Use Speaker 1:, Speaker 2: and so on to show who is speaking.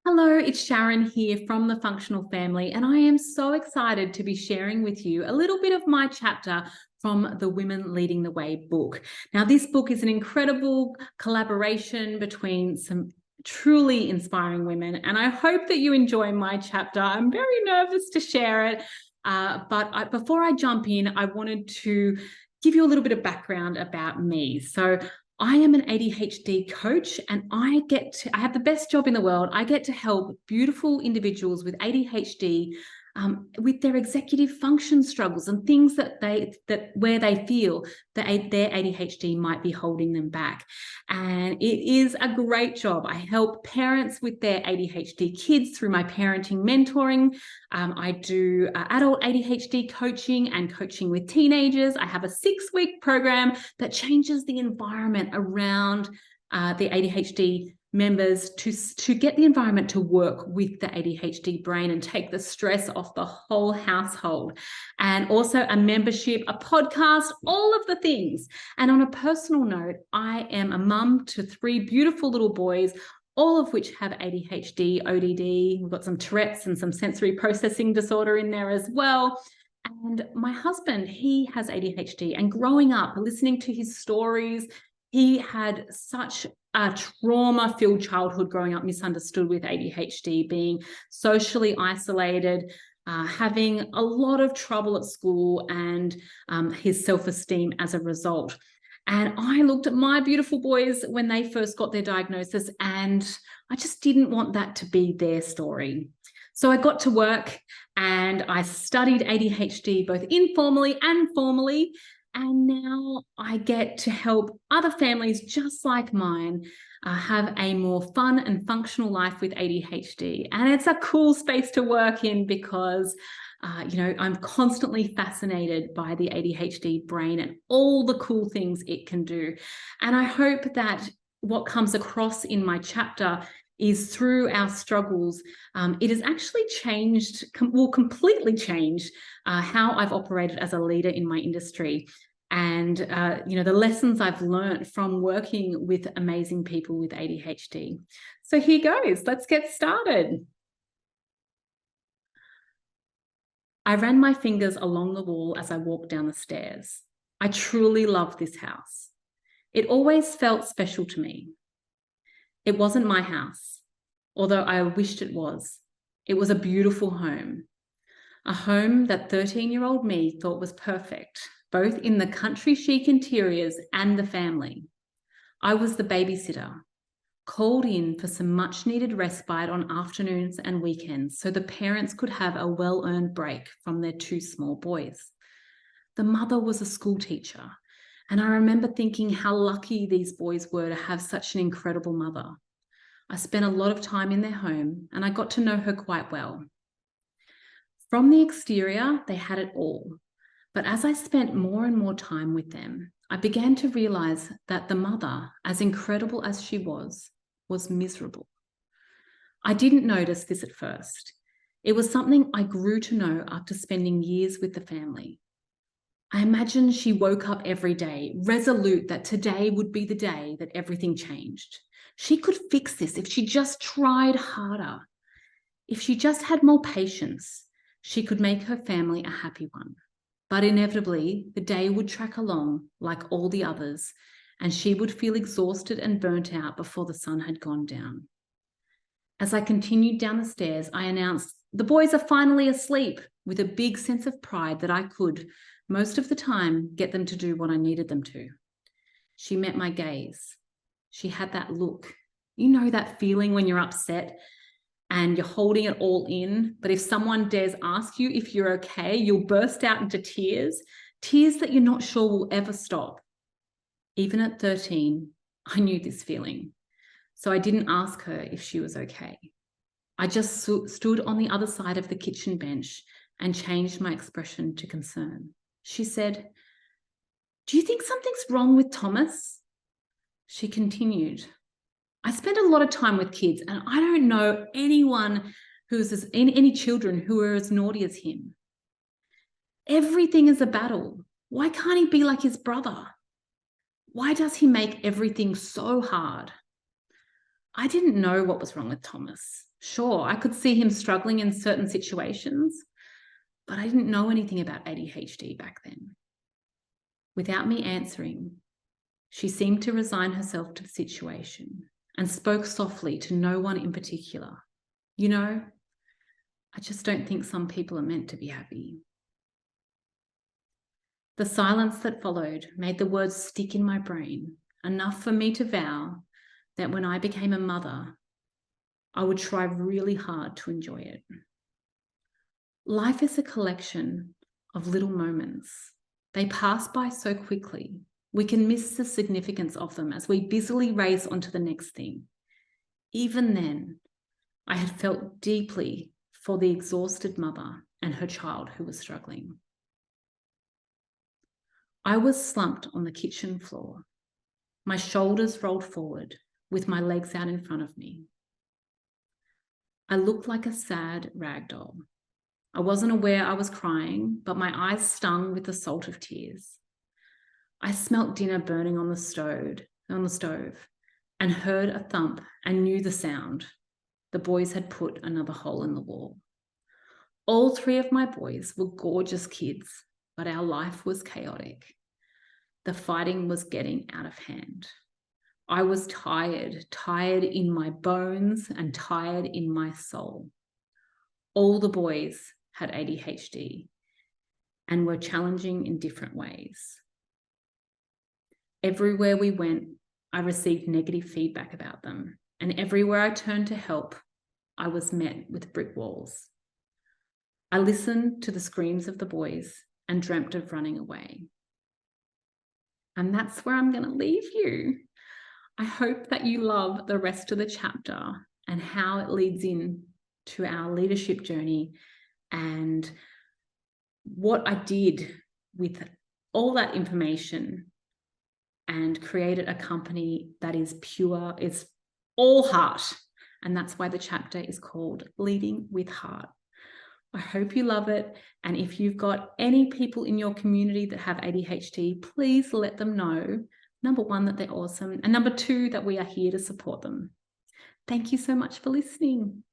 Speaker 1: Hello, it's Sharon here from the Functional Family, and I am so excited to be sharing with you a little bit of my chapter from the Women Leading the Way book. Now, this book is an incredible collaboration between some truly inspiring women, and I hope that you enjoy my chapter. I'm very nervous to share it, but before I jump in, I wanted to give you a little bit of background about me. So I am an ADHD coach, and I have the best job in the world. I get to help beautiful individuals with ADHD with their executive function struggles and things where they feel that their ADHD might be holding them back. And it is a great job. I help parents with their ADHD kids through my parenting mentoring. I do adult ADHD coaching and coaching with teenagers. I have a 6-week program that changes the environment around the ADHD members to get the environment to work with the ADHD brain and take the stress off the whole household. And also a membership, a podcast, all of the things. And on a personal note, I am a mum to 3 beautiful little boys, all of which have ADHD, ODD. We've got some Tourette's and some sensory processing disorder in there as well. And my husband, he has ADHD, and growing up, listening to his stories, he had such a trauma-filled childhood growing up, misunderstood with ADHD, being socially isolated, having a lot of trouble at school, and his self-esteem as a result. And I looked at my beautiful boys when they first got their diagnosis, and I just didn't want that to be their story. So I got to work and I studied ADHD both informally and formally. And now I get to help other families just like mine have a more fun and functional life with ADHD. And it's a cool space to work in because, I'm constantly fascinated by the ADHD brain and all the cool things it can do. And I hope that what comes across in my chapter is through our struggles, it has actually completely changed how I've operated as a leader in my industry. And, the lessons I've learned from working with amazing people with ADHD. So here goes. Let's get started. I ran my fingers along the wall as I walked down the stairs. I truly love this house. It always felt special to me. It wasn't my house, although I wished it was. It was a beautiful home, a home that 13-year-old me thought was perfect, both in the country chic interiors and the family. I was the babysitter, called in for some much-needed respite on afternoons and weekends so the parents could have a well-earned break from their 2 small boys. The mother was a school teacher, and I remember thinking how lucky these boys were to have such an incredible mother. I spent a lot of time in their home, and I got to know her quite well. From the exterior, they had it all. But as I spent more and more time with them, I began to realize that the mother, as incredible as she was miserable. I didn't notice this at first. It was something I grew to know after spending years with the family. I imagined she woke up every day, resolute that today would be the day that everything changed. She could fix this if she just tried harder. If she just had more patience, she could make her family a happy one. But inevitably, the day would track along like all the others, and she would feel exhausted and burnt out before the sun had gone down. As I continued down the stairs, I announced, "The boys are finally asleep," with a big sense of pride that I could, most of the time, get them to do what I needed them to. She met my gaze. She had that look. You know that feeling when you're upset and you're holding it all in, but if someone dares ask you if you're okay, you'll burst out into tears that you're not sure will ever stop. Even at 13, I knew this feeling, so I didn't ask her if she was okay. I just stood on the other side of the kitchen bench and changed my expression to concern. She said, "Do you think something's wrong with Thomas?" She continued, "I spend a lot of time with kids, and I don't know anyone any children who are as naughty as him. Everything is a battle. Why can't he be like his brother? Why does he make everything so hard?" I didn't know what was wrong with Thomas. Sure, I could see him struggling in certain situations, but I didn't know anything about ADHD back then. Without me answering, she seemed to resign herself to the situation and spoke softly to no one in particular. You know, I just don't think some people are meant to be happy. The silence that followed made the words stick in my brain, enough for me to vow that when I became a mother, I would try really hard to enjoy it. Life is a collection of little moments. They pass by so quickly. We can miss the significance of them as we busily race on to the next thing. Even then, I had felt deeply for the exhausted mother and her child who was struggling. I was slumped on the kitchen floor, my shoulders rolled forward with my legs out in front of me. I looked like a sad rag doll. I wasn't aware I was crying, but my eyes stung with the salt of tears. I smelt dinner burning on the stove, and heard a thump and knew the sound. The boys had put another hole in the wall. All three of my boys were gorgeous kids, but our life was chaotic. The fighting was getting out of hand. I was tired in my bones and tired in my soul. All the boys had ADHD and were challenging in different ways. Everywhere we went, I received negative feedback about them, and everywhere I turned to help, I was met with brick walls. I listened to the screams of the boys and dreamt of running away. And that's where I'm going to leave you. I hope that you love the rest of the chapter and how it leads in to our leadership journey and what I did with all that information and created a company that is pure, it's all heart. And that's why the chapter is called Leading with Heart. I hope you love it. And if you've got any people in your community that have ADHD, please let them know, number one, that they're awesome, and number two, that we are here to support them. Thank you so much for listening.